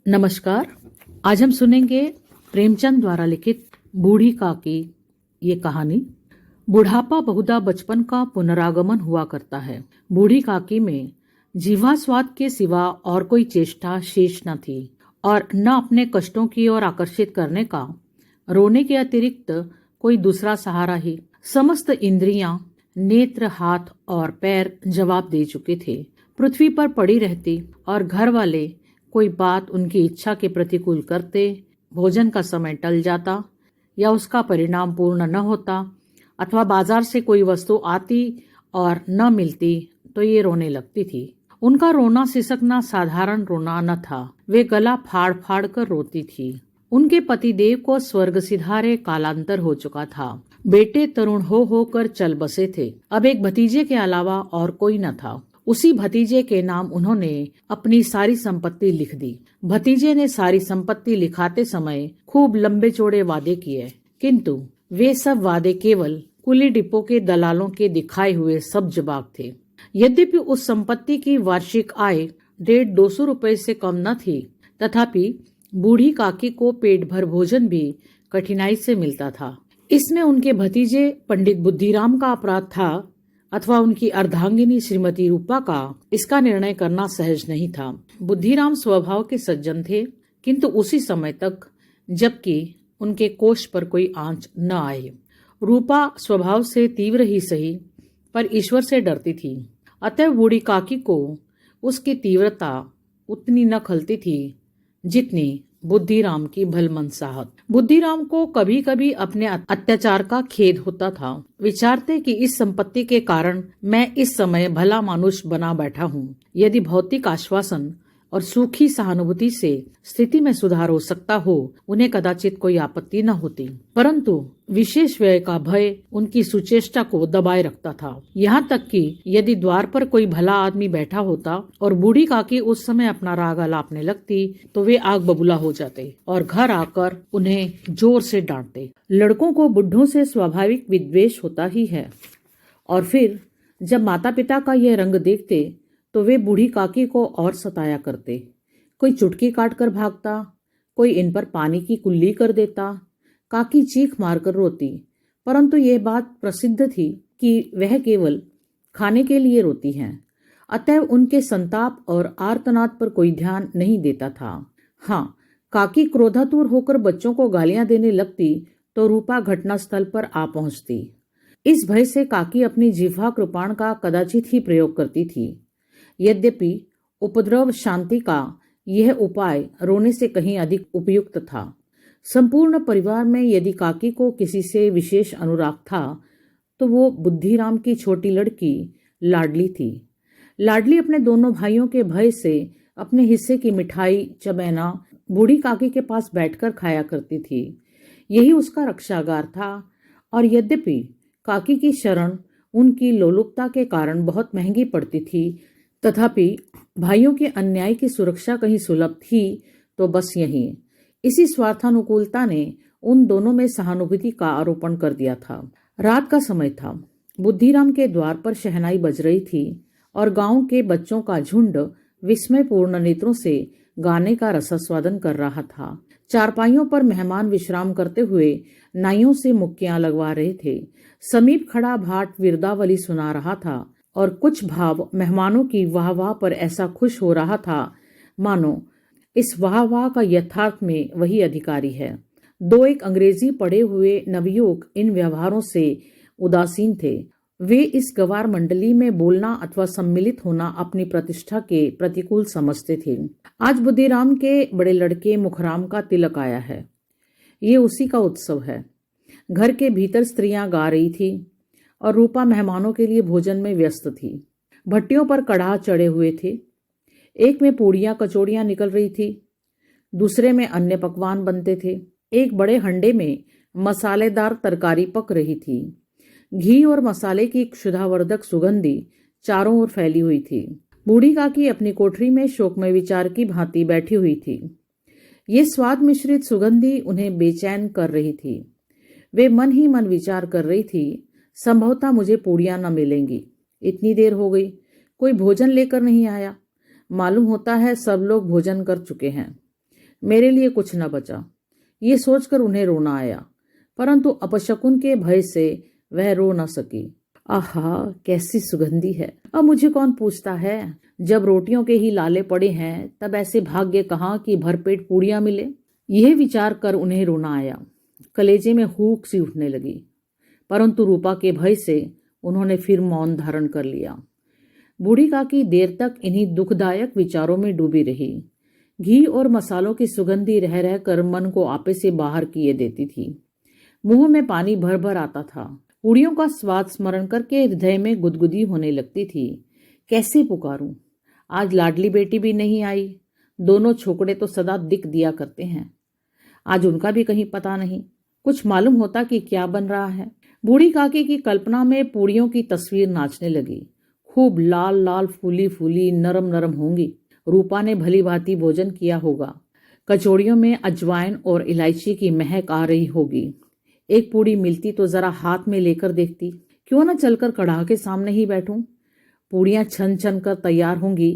नमस्कार। आज हम सुनेंगे प्रेमचंद द्वारा लिखित बूढ़ी काकी ये कहानी। बुढ़ापा बहुधा बचपन का पुनरागमन हुआ करता है। बूढ़ी काकी में जीवा स्वाद के सिवा और कोई चेष्टा शेष न थी और न अपने कष्टों की ओर आकर्षित करने का रोने के अतिरिक्त कोई दूसरा सहारा ही। समस्त इंद्रियां, नेत्र, हाथ और पैर जवाब दे चुके थे। पृथ्वी पर पड़ी रहती और घर वाले कोई बात उनकी इच्छा के प्रतिकूल करते, भोजन का समय टल जाता या उसका परिणाम पूर्ण न होता, अथवा बाजार से कोई वस्तु आती और न मिलती तो ये रोने लगती थी। उनका रोना सिसकना साधारण रोना न था, वे गला फाड़ फाड़ कर रोती थी। उनके पतिदेव को स्वर्ग सिधारे कालांतर हो चुका था। बेटे तरुण होकर चल बसे थे। अब एक भतीजे के अलावा और कोई न था। उसी भतीजे के नाम उन्होंने अपनी सारी संपत्ति लिख दी। भतीजे ने सारी संपत्ति लिखाते समय खूब लंबे चौड़े वादे किए, किंतु वे सब वादे केवल कुली डिपो के दलालों के दिखाए हुए सब जवाब थे। यद्यपि उस संपत्ति की वार्षिक आय 150-200 रुपए से कम न थी, तथापि बूढ़ी काकी को पेट भर भोजन भी कठिनाई से मिलता था। इसमें उनके भतीजे पंडित बुद्धिराम का अपराध था अथवा उनकी अर्धांगिनी श्रीमती रूपा का, इसका निर्णय करना सहज नहीं था। बुद्धिराम स्वभाव के सज्जन थे, किंतु उसी समय तक जबकि उनके कोष पर कोई आंच न आए। रूपा स्वभाव से तीव्र ही सही, पर ईश्वर से डरती थी। अतः बूढ़ी काकी को उसकी तीव्रता उतनी न खलती थी जितनी बुद्धिराम की भलमनसाहत। बुद्धिराम को कभी कभी अपने अत्याचार का खेद होता था। विचारते कि इस संपत्ति के कारण मैं इस समय भला मानुष बना बैठा हूँ। यदि भौतिक आश्वासन और सूखी सहानुभूति से स्थिति में सुधार हो सकता हो, उन्हें कदाचित कोई आपत्ति न होती, परंतु विशेष व्यय का भय उनकी सुचेष्टा को दबाए रखता था। यहाँ तक कि यदि द्वार पर कोई भला आदमी बैठा होता और बूढ़ी काकी उस समय अपना राग अलापने लगती तो वे आग बबूला हो जाते और घर आकर उन्हें जोर से डांटते। लड़कों को बुढ़ों से स्वाभाविक विद्वेष होता ही है, और फिर जब माता पिता का यह रंग देखते तो वे बूढ़ी काकी को और सताया करते। कोई चुटकी काट कर भागता, कोई इन पर पानी की कुल्ली कर देता। काकी चीख मारकर रोती, परंतु यह बात प्रसिद्ध थी कि वह केवल खाने के लिए रोती हैं। अतः उनके संताप और आर्तनाद पर कोई ध्यान नहीं देता था। हाँ, काकी क्रोधातुर होकर बच्चों को गालियां देने लगती तो रूपा घटनास्थल पर आ पहुंचती। इस भय से काकी अपनी जिह्वा कृपाण का कदाचित ही प्रयोग करती थी। यद्यपि उपद्रव शांति का यह उपाय रोने से कहीं अधिक उपयुक्त था। संपूर्ण परिवार में यदि काकी को किसी से विशेष अनुराग था तो वो बुद्धिराम की छोटी लड़की लाडली थी। लाडली अपने दोनों भाइयों के भय से अपने हिस्से की मिठाई चबैना बूढ़ी काकी के पास बैठकर खाया करती थी। यही उसका रक्षागार था, और यद्यपि काकी की शरण उनकी लोलुपता के कारण बहुत महंगी पड़ती थी, तथापि भाइयों के अन्याय की सुरक्षा कहीं सुलभ थी तो बस यही। इसी स्वार्थानुकूलता ने उन दोनों में सहानुभूति का आरोपण कर दिया था। रात का समय था। बुद्धिराम के द्वार पर शहनाई बज रही थी और गांव के बच्चों का झुंड विस्मयपूर्ण नेत्रों से गाने का रसास्वादन कर रहा था। चारपाइयों पर मेहमान विश्राम करते हुए नाइयों से मुक्कियां लगवा रहे थे। समीप खड़ा भाट विरदावली सुना रहा था और कुछ भाव मेहमानों की वाह वाह पर ऐसा खुश हो रहा था मानो इस वाह वाह का यथार्थ में वही अधिकारी है। दो एक अंग्रेजी पढ़े हुए नवयुवक इन व्यवहारों से उदासीन थे। वे इस गवार मंडली में बोलना अथवा सम्मिलित होना अपनी प्रतिष्ठा के प्रतिकूल समझते थे। आज बुद्धिराम के बड़े लड़के मुखराम का तिलक आया है। ये उसी का उत्सव है। घर के भीतर स्त्रियां गा रही थी और रूपा मेहमानों के लिए भोजन में व्यस्त थी। भट्टियों पर कड़ाह चढ़े हुए थे। एक में पूड़ियां कचौड़ियां निकल रही थी, दूसरे में अन्य पकवान बनते थे। एक बड़े हंडे में मसालेदार तरकारी पक रही थी। घी और मसाले की क्षुधावर्धक सुगंधी चारों ओर फैली हुई थी। बूढ़ी काकी अपनी कोठरी में शोकमय विचार की भांति बैठी हुई थी। ये स्वाद मिश्रित सुगंधी उन्हें बेचैन कर रही थी। वे मन ही मन विचार कर रही थी, संभवतः मुझे पूड़ियां न मिलेंगी। इतनी देर हो गई, कोई भोजन लेकर नहीं आया। मालूम होता है सब लोग भोजन कर चुके हैं। मेरे लिए कुछ न बचा। ये सोचकर उन्हें रोना आया, परंतु अपशकुन के भय से वह रो न सकी। आहा, कैसी सुगंधी है! अब मुझे कौन पूछता है? जब रोटियों के ही लाले पड़े हैं तब ऐसे भाग्य कहाँ कि भरपेट पूड़ियां मिले। यह विचार कर उन्हें रोना आया। कलेजे में हूक सी उठने लगी, परंतु रूपा के भय से उन्होंने फिर मौन धारण कर लिया। बूढ़ी काकी देर तक इन्हीं दुखदायक विचारों में डूबी रही। घी और मसालों की सुगंधी रह रहकर मन को आपे से बाहर किए देती थी। मुंह में पानी भर भर आता था। पूड़ियों का स्वाद स्मरण करके हृदय में गुदगुदी होने लगती थी। कैसे पुकारूं? आज लाडली बेटी भी नहीं आई। दोनों छोकरे तो सदा दिख दिया करते हैं, आज उनका भी कहीं पता नहीं। कुछ मालूम होता कि क्या बन रहा है। बूढ़ी काकी की कल्पना में पूड़ियों की तस्वीर नाचने लगी। खूब लाल लाल फूली फूली नरम नरम होंगी। रूपा ने भली भांति भोजन किया होगा। कचौड़ियों में अजवाइन और इलायची की महक आ रही होगी। एक पूड़ी मिलती तो जरा हाथ में लेकर देखती। क्यों न चलकर कढ़ा के सामने ही बैठूं। पूड़ियां छन छन कर तैयार होंगी।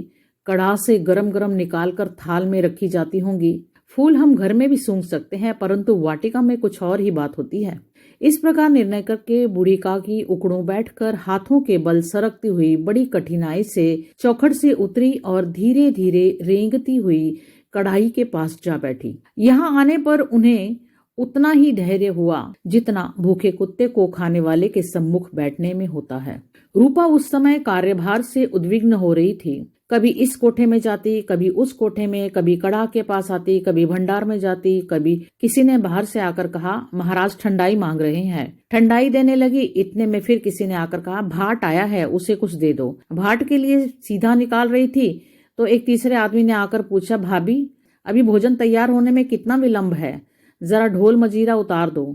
कढ़ा से गरम गरम निकाल कर थाल में रखी जाती होंगी। फूल हम घर में भी सूंघ सकते हैं, परंतु वाटिका में कुछ और ही बात होती है। इस प्रकार निर्णय करके बूढ़ी काकी उकड़ों बैठकर हाथों के बल सरकती हुई बड़ी कठिनाई से चौखट से उतरी और धीरे धीरे रेंगती हुई कढ़ाई के पास जा बैठी। यहाँ आने पर उन्हें उतना ही धैर्य हुआ जितना भूखे कुत्ते को खाने वाले के सम्मुख बैठने में होता है। रूपा उस समय कार्यभार से उद्विग्न हो रही थी। कभी इस कोठे में जाती, कभी उस कोठे में, कभी कड़ा के पास आती, कभी भंडार में जाती। कभी किसी ने बाहर से आकर कहा, महाराज ठंडाई मांग रहे हैं। ठंडाई देने लगी। इतने में फिर किसी ने आकर कहा, भाट आया है, उसे कुछ दे दो। भाट के लिए सीधा निकाल रही थी तो एक तीसरे आदमी ने आकर पूछा, भाभी अभी भोजन तैयार होने में कितना विलंब है, जरा ढोल मजीरा उतार दो।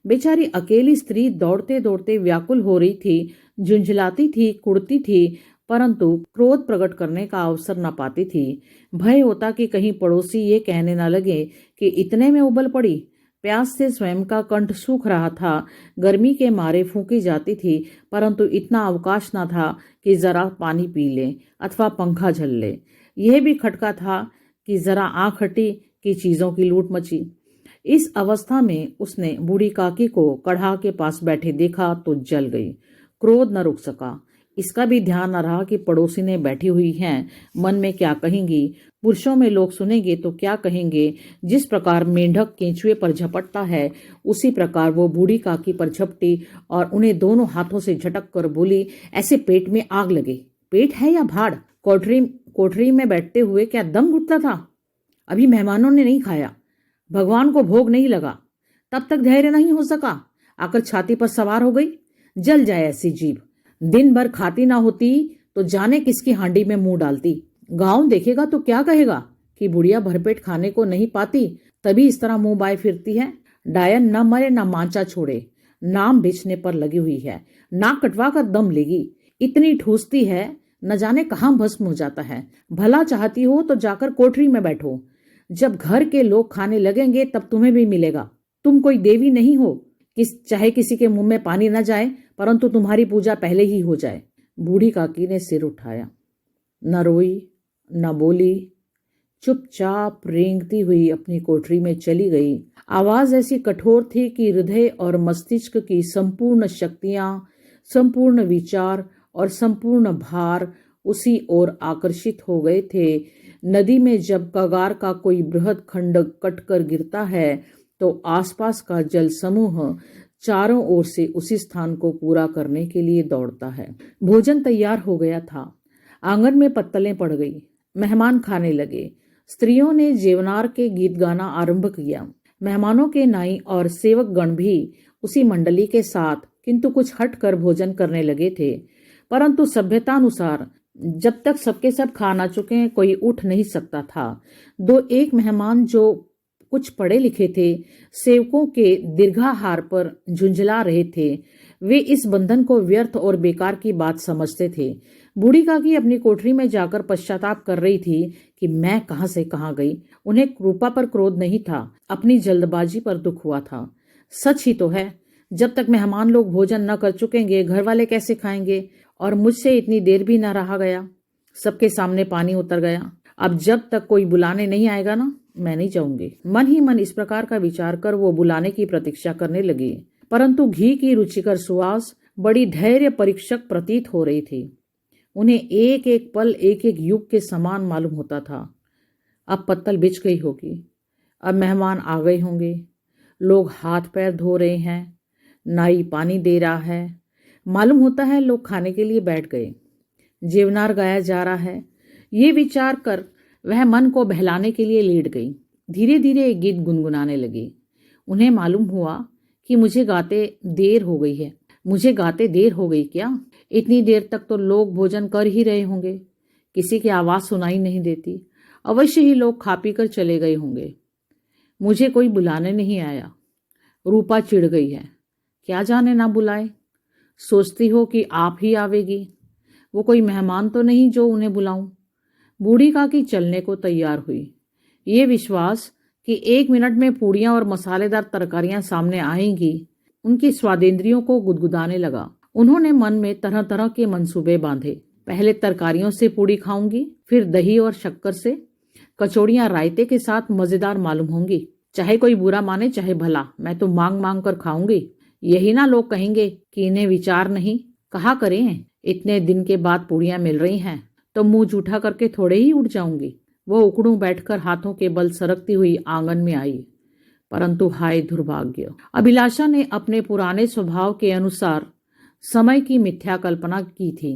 बेचारी अकेली स्त्री दौड़ते दौड़ते व्याकुल हो रही थी, झुंझलाती थी, कुड़ती थी, परंतु क्रोध प्रकट करने का अवसर न पाती थी। भय होता कि कहीं पड़ोसी ये कहने न लगे कि इतने में उबल पड़ी। प्यास से स्वयं का कंठ सूख रहा था। गर्मी के मारे फूंकी जाती थी, परंतु इतना अवकाश न था कि जरा पानी पी ले अथवा पंखा झल ले। यह भी खटका था कि जरा आंख हटी कि चीजों की लूट मची। इस अवस्था में उसने बूढ़ी काकी को कढ़ा के पास बैठे देखा तो जल गई। क्रोध न रुक सका। इसका भी ध्यान न रहा कि पड़ोसी ने बैठी हुई हैं, मन में क्या कहेंगी। पुरुषों में लोग सुनेंगे तो क्या कहेंगे। जिस प्रकार मेंढक केंचुए पर झपटता है, उसी प्रकार वो बूढ़ी काकी पर झपटी और उन्हें दोनों हाथों से झटक कर बोली, ऐसे पेट में आग लगे। पेट है या भाड़? कोठरी में बैठते हुए क्या दम घुटता था? अभी मेहमानों ने नहीं खाया, भगवान को भोग नहीं लगा, तब तक धैर्य नहीं हो सका, आकर छाती पर सवार हो गई। जल जाए ऐसी जीभ। दिन भर खाती ना होती तो जाने किसकी हांडी में मुंह डालती। गांव देखेगा तो क्या कहेगा कि बुढ़िया भरपेट खाने को नहीं पाती, तभी इस तरह मुंह बाय फिरती है। डायन न मरे न मांचा छोड़े, नाम बेचने पर लगी हुई है। नाक कटवा कर दम लेगी। इतनी ठूसती है, न जाने कहाँ भस्म हो जाता है। भला चाहती हो तो जाकर कोठरी में बैठो। जब घर के लोग खाने लगेंगे तब तुम्हें भी मिलेगा। तुम कोई देवी नहीं हो चाहे किसी के मुंह में पानी न जाए, परंतु तुम्हारी पूजा पहले ही हो जाए। बूढ़ी काकी ने सिर उठाया, न रोई न बोली, चुपचाप रेंगती हुई अपनी कोठरी में चली गई। आवाज ऐसी कठोर थी कि हृदय और मस्तिष्क की संपूर्ण शक्तियां, संपूर्ण विचार और संपूर्ण भार उसी ओर आकर्षित हो गए थे। नदी में जब कगार का कोई बृहद खंड कटकर गिरता है तो आसपास का जल समूह चारों ओर से उसी स्थान को पूरा करने के लिए दौड़ता है। भोजन तैयार हो गया था। आंगन में पत्तलें पड़ गई। मेहमान खाने लगे। स्त्रियों ने जेवनार के गीत गाना आरंभ किया। मेहमानों के नाई और सेवक गण भी उसी मंडली के साथ किंतु कुछ हट कर भोजन करने लगे थे, परंतु सभ्यतानुसार जब तक सबके सब खा ना चुके कोई उठ नहीं सकता था। दो एक मेहमान जो कुछ पढ़े लिखे थे, सेवकों के दीर्घाहार पर झुंझला रहे थे। वे इस बंधन को व्यर्थ और बेकार की बात समझते थे। बूढ़ी काकी अपनी कोठरी में जाकर पश्चाताप कर रही थी कि मैं कहां से कहां गई। उन्हें रूपा पर क्रोध नहीं था, अपनी जल्दबाजी पर दुख हुआ था। सच ही तो है, जब तक मेहमान लोग भोजन न कर चुकेंगे घर वाले कैसे खाएंगे। और मुझसे इतनी देर भी न रहा गया। सबके सामने पानी उतर गया। अब जब तक कोई बुलाने नहीं आएगा ना, मैं नहीं जाऊंगी। मन ही मन इस प्रकार का विचार कर वो बुलाने की प्रतीक्षा करने लगी, परंतु घी की रुचिकर सुवास बड़ी धैर्य परीक्षक प्रतीत हो रही थी। उन्हें एक एक पल एक एक युग के समान मालूम होता था। अब पत्तल बिछ गई होगी, अब मेहमान आ गए होंगे, लोग हाथ पैर धो रहे हैं, नाई पानी दे रहा है, मालूम होता है लोग खाने के लिए बैठ गए, जेवनार गाया जा रहा है। ये विचार कर वह मन को बहलाने के लिए लेट गई। धीरे धीरे एक गीत गुनगुनाने लगी। उन्हें मालूम हुआ कि मुझे गाते देर हो गई है। मुझे गाते देर हो गई क्या? इतनी देर तक तो लोग भोजन कर ही रहे होंगे, किसी की आवाज़ सुनाई नहीं देती। अवश्य ही लोग खा पी कर चले गए होंगे। मुझे कोई बुलाने नहीं आया। रूपा चिढ़ गई है, क्या जाने ना बुलाए। सोचती हो कि आप ही आवेगी, वो कोई मेहमान तो नहीं जो उन्हें बुलाऊं। बूढ़ी काकी चलने को तैयार हुई। ये विश्वास कि 1 मिनट में पूड़ियां और मसालेदार तरकारियां सामने आएंगी उनकी स्वादेंद्रियों को गुदगुदाने लगा। उन्होंने मन में तरह तरह के मंसूबे बांधे। पहले तरकारियों से पूड़ी खाऊंगी, फिर दही और शक्कर से। कचौड़ियां रायते के साथ मजेदार मालूम होंगी। चाहे कोई बुरा माने चाहे भला, मैं तो मांग मांग कर खाऊंगी। यही ना लोग कहेंगे कि इन्हें विचार नहीं। कहा करें, इतने दिन के बाद पूड़ियां मिल रही हैं तो मुंह जूठा करके थोड़े ही उठ जाऊंगी। वो उकड़ू बैठकर हाथों के बल सरकती हुई आंगन में आई। परंतु हाय दुर्भाग्य, अभिलाषा ने अपने पुराने स्वभाव के अनुसार समय की मिथ्या कल्पना की थी।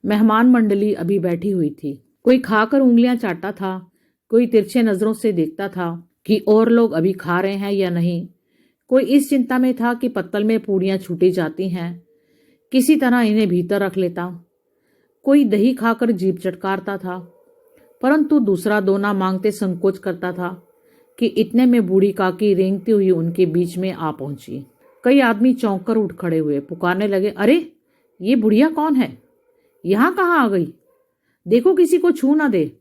मेहमान मंडली अभी बैठी हुई थी। कोई खाकर उंगलियां चाटता था, कोई तिरछे नजरों से देखता था कि और लोग अभी खा रहे हैं या नहीं। कोई इस चिंता में था कि पत्तल में पूड़ियां छूटी जाती हैं, किसी तरह इन्हें भीतर रख लेता। कोई दही खाकर जीभ चटकारता था, परंतु दूसरा दोना मांगते संकोच करता था कि इतने में बूढ़ी काकी रेंगती हुई उनके बीच में आ पहुंची। कई आदमी चौंक कर उठ खड़े हुए, पुकारने लगे, अरे ये बुढ़िया कौन है? यहाँ कहाँ आ गई? देखो किसी को छू ना दे।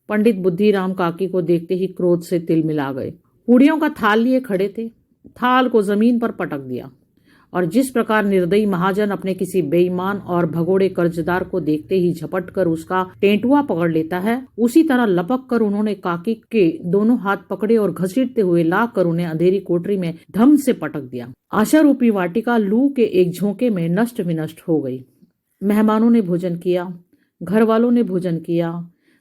पंडित बुद्धिराम काकी को देखते ही क्रोध से तिल मिला गए। पूड़ियों का थाल लिए खड़े थे। थाल को जमीन पर पटक दिया और जिस प्रकार निर्दयी महाजन अपने किसी बेईमान और भगोड़े कर्जदार को देखते ही झपट कर उसका टेंटुआ पकड़ लेता है, उसी तरह लपक कर उन्होंने काकी के दोनों हाथ पकड़े और घसीटते हुए ला कर उन्हें अंधेरी कोठरी में धम से पटक दिया। आशा रूपी वाटिका लू के एक झोंके में नष्ट विनष्ट हो गई। मेहमानों ने भोजन किया, घर वालों ने भोजन किया,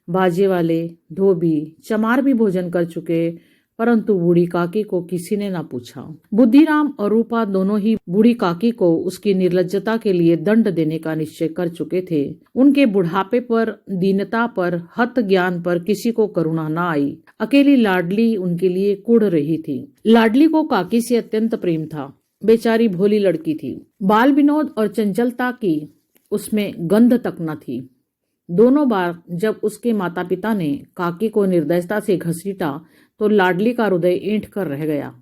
बाजे वाले, धोबी, चमार भी भोजन कर चुके, परंतु बूढ़ी काकी को किसी ने ना पूछा। बुद्धिराम और रूपा दोनों ही बूढ़ी काकी को उसकी निर्लज्जता के लिए दंड देने का निश्चय कर चुके थे। उनके बुढ़ापे पर, दीनता पर, हत ज्ञान पर किसी को करुणा न आई। अकेली लाडली उनके लिए कुढ़ रही थी। लाडली को काकी से अत्यंत प्रेम था। बेचारी भोली लड़की थी। बाल विनोद और चंचलता की उसमें गंध तक न थी। दोनों बार जब उसके माता पिता ने काकी को निर्दयता से घसीटा तो लाडली का हृदय ऐंठ कर रह गया।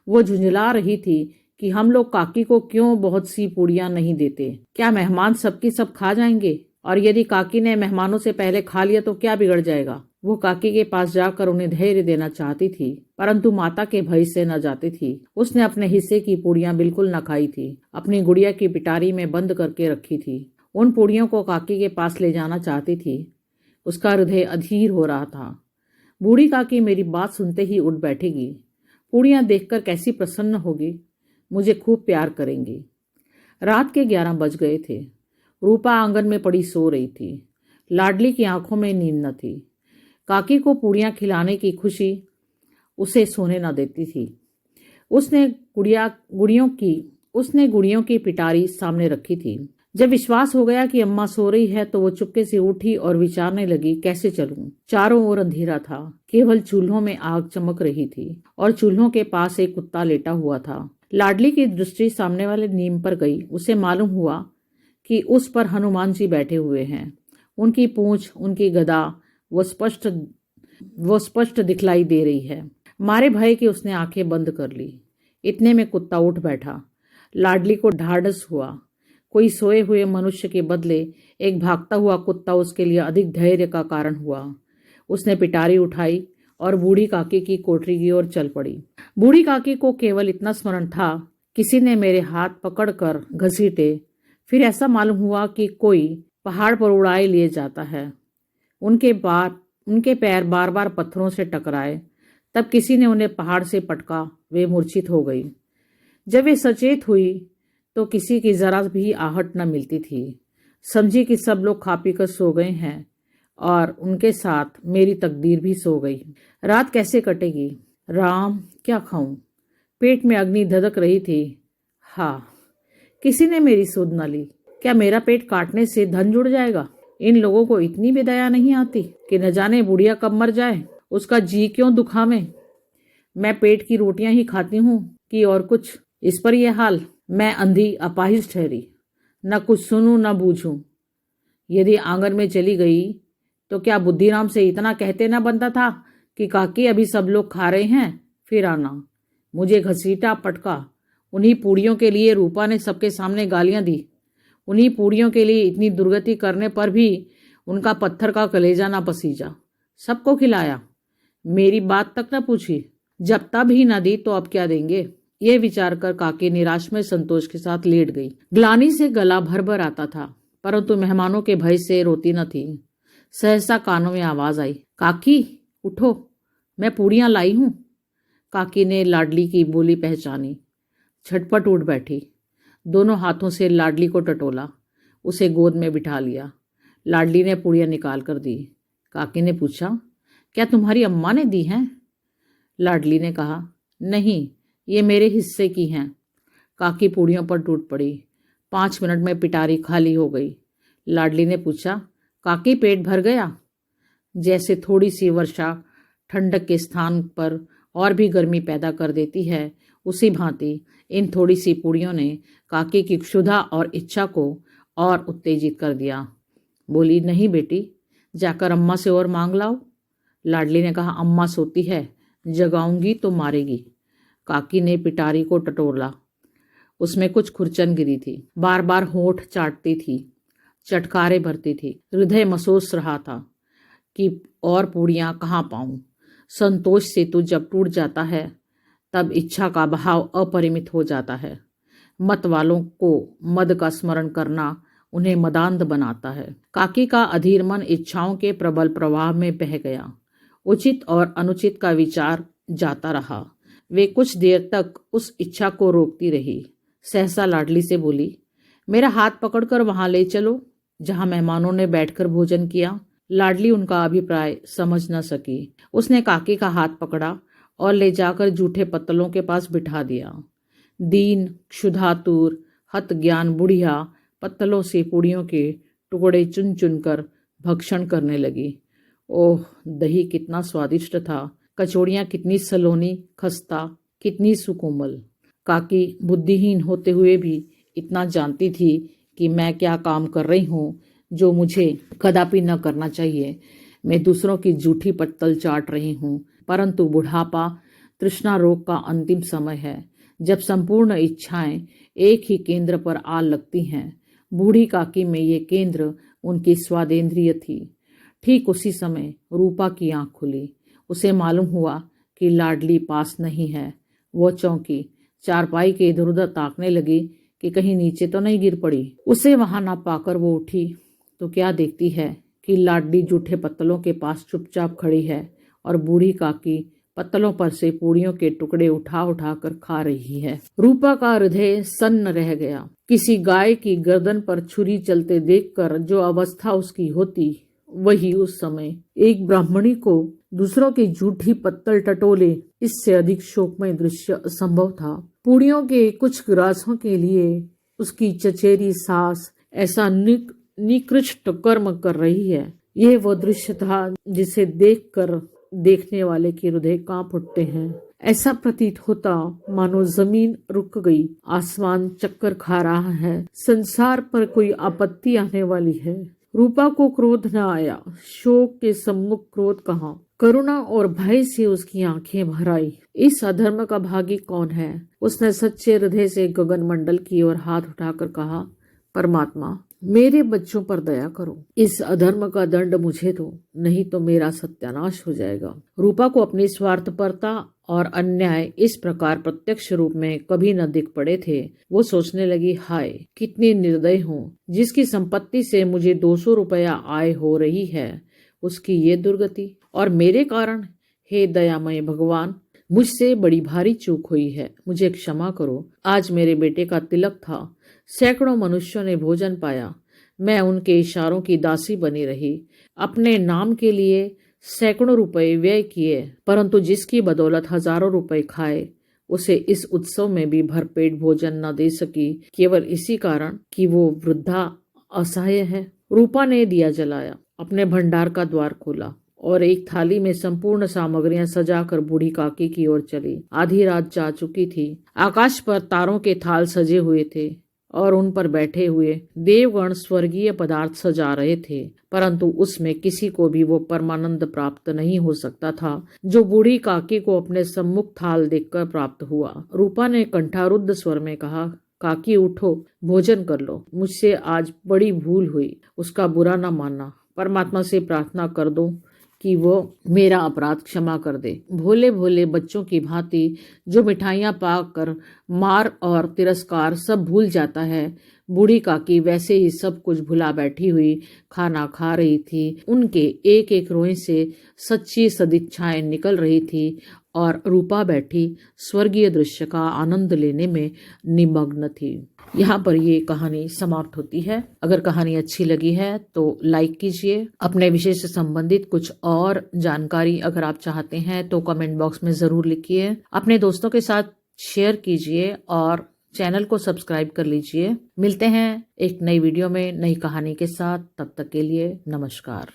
वो झुंझला रही थी कि हम लोग काकी को क्यों बहुत सी पूड़ियां नहीं देते। क्या मेहमान सबकी सब खा जाएंगे? और यदि काकी ने मेहमानों से पहले खा लिया तो क्या बिगड़ जाएगा? वो काकी के पास जाकर उन्हें धैर्य देना चाहती थी, परंतु माता के भय से न जाती थी। उसने अपने हिस्से की पूड़ियां बिल्कुल न खाई थी, अपनी गुड़िया की पिटारी में बंद करके रखी थी। उन पूड़ियों को काकी के पास ले जाना चाहती थी। उसका हृदय अधीर हो रहा था। बूढ़ी काकी मेरी बात सुनते ही उठ बैठेगी, पूड़ियां देखकर कैसी प्रसन्न होगी, मुझे खूब प्यार करेंगी। रात के 11 बज गए थे। रूपा आंगन में पड़ी सो रही थी। लाडली की आंखों में नींद न थी। काकी को पूड़ियां खिलाने की खुशी उसे सोने न देती थी। उसने गुड़ियों की पिटारी सामने रखी थी। जब विश्वास हो गया कि अम्मा सो रही है तो वो चुपके से उठी और विचारने लगी, कैसे चलूं? चारों ओर अंधेरा था, केवल चूल्हों में आग चमक रही थी और चूल्हों के पास एक कुत्ता लेटा हुआ था। लाडली की दृष्टि सामने वाले नीम पर गई। उसे मालूम हुआ कि उस पर हनुमान जी बैठे हुए हैं। उनकी पूंछ, उनकी गदा वो स्पष्ट दिखलाई दे रही है। मारे भय के उसने आंखें बंद कर ली। इतने में कुत्ता उठ बैठा। लाडली को ढाढ़स हुआ। कोई सोए हुए मनुष्य के बदले एक भागता हुआ कुत्ता उसके लिए अधिक धैर्य का कारण हुआ। उसने पिटारी उठाई और बूढ़ी काकी की कोठरी की ओर चल पड़ी। बूढ़ी काकी को केवल इतना स्मरण था, किसी ने मेरे हाथ पकड़कर घसीटे। फिर ऐसा मालूम हुआ कि कोई पहाड़ पर उड़ाए लिए जाता है। उनके पैर बार बार पत्थरों से टकराए, तब किसी ने उन्हें पहाड़ से पटका, वे मूर्छित हो गई। जब वे सचेत हुई तो किसी की जरा भी आहट न मिलती थी। समझी कि सब लोग खा पी कर सो गए हैं और उनके साथ मेरी तकदीर भी सो गई। रात कैसे कटेगी? राम, क्या खाऊं? पेट में अग्नि धधक रही थी। हाँ, किसी ने मेरी सुध न ली। क्या मेरा पेट काटने से धन जुड़ जाएगा? इन लोगों को इतनी भी दया नहीं आती कि न जाने बुढ़िया कब मर जाए, उसका जी क्यों दुखावे। मैं पेट की रोटियां ही खाती हूँ कि और कुछ। इस पर यह हाल। मैं अंधी अपाहिज ठहरी, न कुछ सुनूं न बूझूं। यदि आंगन में चली गई तो क्या बुद्धिराम से इतना कहते न बनता था कि काकी अभी सब लोग खा रहे हैं, फिर आना। मुझे घसीटा पटका। उन्हीं पूड़ियों के लिए रूपा ने सबके सामने गालियां दी। उन्हीं पूड़ियों के लिए इतनी दुर्गति करने पर भी उनका पत्थर का कलेजा ना पसीजा। सबको खिलाया, मेरी बात तक न पूछी। जब तब ही न दी तो अब क्या देंगे? ये विचार कर काकी निराश में संतोष के साथ लेट गई। ग्लानि से गला भर भर आता था, परंतु मेहमानों के भय से रोती न थी। सहसा कानों में आवाज आई, काकी उठो, मैं पूड़ियां लाई हूं। काकी ने लाडली की बोली पहचानी, झटपट उठ बैठी। दोनों हाथों से लाडली को टटोला, उसे गोद में बिठा लिया। लाडली ने पूड़ियां निकाल कर दी। काकी ने पूछा, क्या तुम्हारी अम्मा ने दी हैं? लाडली ने कहा, नहीं, ये मेरे हिस्से की हैं। काकी पूड़ियों पर टूट पड़ी। 5 मिनट में पिटारी खाली हो गई। लाडली ने पूछा, काकी पेट भर गया? जैसे थोड़ी सी वर्षा ठंडक के स्थान पर और भी गर्मी पैदा कर देती है, उसी भांति इन थोड़ी सी पूड़ियों ने काकी की क्षुधा और इच्छा को और उत्तेजित कर दिया। बोली, नहीं बेटी, जाकर अम्मा से और मांग लाओ। लाडली ने कहा, अम्मा सोती है, जगाऊंगी तो मारेगी। काकी ने पिटारी को टटोला। उसमें कुछ खुरचन गिरी थी। बार बार होंठ चाटती थी, चटकारे भरती थी। हृदय मसोस रहा था कि और पूड़ियां कहाँ पाऊं। संतोष सेतु जब टूट जाता है तब इच्छा का बहाव अपरिमित हो जाता है। मत वालों को मद का स्मरण करना उन्हें मदांध बनाता है। काकी का अधीर मन इच्छाओं के प्रबल प्रवाह में बह गया। उचित और अनुचित का विचार जाता रहा। वे कुछ देर तक उस इच्छा को रोकती रही। सहसा लाडली से बोली, मेरा हाथ पकड़कर वहां ले चलो जहां मेहमानों ने बैठकर भोजन किया। लाडली उनका अभिप्राय समझ न सकी। उसने काकी का हाथ पकड़ा और ले जाकर जूठे पत्तलों के पास बिठा दिया। दीन, क्षुधातुर, हत ज्ञान बुढ़िया पत्तलों से पूड़ियों के टुकड़े चुन चुन कर भक्षण करने लगी। ओह, दही कितना स्वादिष्ट था, कचौड़ियाँ कितनी सलोनी, खस्ता कितनी सुकोमल। काकी बुद्धिहीन होते हुए भी इतना जानती थी कि मैं क्या काम कर रही हूँ जो मुझे कदापि न करना चाहिए। मैं दूसरों की जूठी पत्तल चाट रही हूँ, परंतु बुढ़ापा तृष्णा रोग का अंतिम समय है, जब संपूर्ण इच्छाएं एक ही केंद्र पर आ लगती हैं। बूढ़ी काकी में ये केंद्र उनकी स्वादेंद्रिय थी। ठीक उसी समय रूपा की आंख खुली। उसे मालूम हुआ कि लाडली पास नहीं है। वो चौंकी, चारपाई के इधर उधर ताकने लगी कि कहीं नीचे तो नहीं गिर पड़ी। उसे वहां ना पाकर वो उठी तो क्या देखती है कि लाडली जूठे पत्तलों के पास चुपचाप खड़ी है और बूढ़ी काकी पत्तलों पर से पूड़ियों के टुकड़े उठा उठा कर खा रही है। रूपा का हृदय सन्न रह गया। किसी गाय की गर्दन पर छुरी चलते देखकर जो अवस्था उसकी होती, वही उस समय एक ब्राह्मणी को दूसरों की झूठी पत्तल टटोले, इससे अधिक शोकमय दृश्य असंभव था। पूड़ियों के कुछ ग्रासों के लिए उसकी चचेरी सास ऐसा निकृष्ट कर्म कर रही है। यह वो दृश्य था जिसे देखकर देखने वाले के हृदय कांप उठते हैं। ऐसा प्रतीत होता मानो जमीन रुक गई, आसमान चक्कर खा रहा है, संसार पर कोई आपत्ति आने वाली है। रूपा को क्रोध न आया। शोक के सम्मुख क्रोध कहाँ, करुणा और भय से उसकी आंखें भर आई। इस अधर्म का भागी कौन है? उसने सच्चे हृदय से गगन मंडल की ओर हाथ उठाकर कहा, परमात्मा, मेरे बच्चों पर दया करो। इस अधर्म का दंड मुझे दो, नहीं तो मेरा सत्यानाश हो जाएगा। रूपा को अपनी स्वार्थपरता और अन्याय इस प्रकार प्रत्यक्ष रूप में कभी न दिख पड़े थे। वो सोचने लगी, हाय कितनी निर्दय हूँ, जिसकी संपत्ति से मुझे 200 रुपया आय हो रही है, उसकी ये दुर्गति, और मेरे कारण हे दयामय भगवान, मुझसे बड़ी भारी चूक हुई है, मुझे क्षमा करो। आज मेरे बेटे का तिलक था, सैकड़ों मनुष्यों ने भोजन पाया, मैं उनके इशारों की दासी बनी रही, अपने नाम के लिए सैकड़ों रुपए व्यय किए, परंतु जिसकी बदौलत हजारों रुपए खाए, उसे इस उत्सव में भी भरपेट भोजन न दे सकी, केवल इसी कारण कि वो वृद्धा असहाय है। रूपा ने दिया जलाया, अपने भंडार का द्वार खोला और एक थाली में संपूर्ण सामग्रियां सजाकर बूढ़ी काकी की ओर चली। आधी रात जा चुकी थी, आकाश पर तारों के थाल सजे हुए थे और उन पर बैठे हुए देवगण स्वर्गीय पदार्थ सजा रहे थे, परंतु उसमें किसी को भी वो परमानंद प्राप्त नहीं हो सकता था जो बूढ़ी काकी को अपने सम्मुख थाल देखकर प्राप्त हुआ। रूपा ने कंठारुद्ध स्वर में कहा, काकी उठो, भोजन कर लो, मुझसे आज बड़ी भूल हुई, उसका बुरा न मानना। परमात्मा से प्रार्थना कर दो कि वो मेरा अपराध क्षमा कर दे। भोले भोले बच्चों की भांति जो मिठाइयाँ पाकर मार और तिरस्कार सब भूल जाता है, बूढ़ी काकी वैसे ही सब कुछ भुला बैठी हुई खाना खा रही थी। उनके एक एक रोए से सच्ची सदिच्छाएं निकल रही थी और रूपा बैठी स्वर्गीय दृश्य का आनंद लेने में निमग्न थी। यहाँ पर ये कहानी समाप्त होती है। अगर कहानी अच्छी लगी है तो लाइक कीजिए। अपने विषय से संबंधित कुछ और जानकारी अगर आप चाहते हैं तो कमेंट बॉक्स में जरूर लिखिए। अपने दोस्तों के साथ शेयर कीजिए और चैनल को सब्सक्राइब कर लीजिए। मिलते हैं एक नई वीडियो में नई कहानी के साथ, तब तक के लिए नमस्कार।